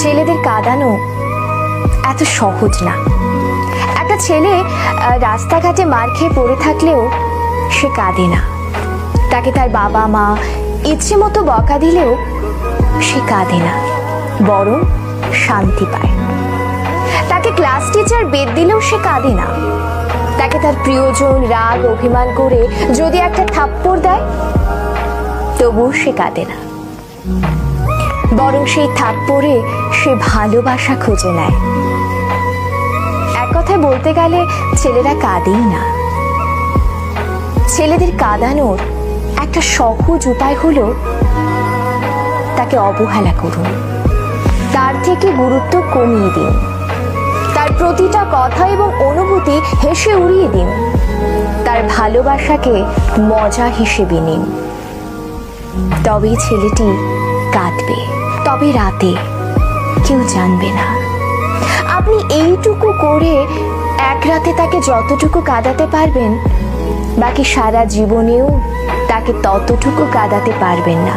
ছেলেদের কাঁদানো এত সহজ না। একটা ছেলে রাস্তাঘাটে মার খেয়ে পড়ে থাকলেও সে কাঁদে না। তাকে তার বাবা মা ইচ্ছে মতো বকা দিলেও সে কাঁদে না, বরং শান্তি পায়। তাকে ক্লাস টিচার বেত দিলেও সে কাঁদে না। তাকে তার প্রিয়জন রাগ অভিমান করে যদি একটা থাপ্পড় দেয় তবুও সে কাঁদে না, বরং সেই থাপ্পড়ে সে ভালোবাসা খুঁজে নেয়। এক কথায় বলতে গেলে ছেলেরা কাঁদেই না। ছেলেদের কাঁদানোর একটা সহজ উপায় হলো তাকে অবহেলা করুন, তার থেকে গুরুত্ব কমিয়ে দিন, তার প্রতিটা কথা এবং অনুভূতি হেসে উড়িয়ে দিন, তার ভালোবাসাকে মজা হিসেবে নিন। তবেই ছেলেটি কাঁদবে, তবে রাতে কেউ জানবে না। আপনি এইটুকু করে এক রাতে তাকে যতটুকু কাঁদাতে পারবেন, বাকি সারা জীবনেও তাকে ততটুকু কাঁদাতে পারবেন না।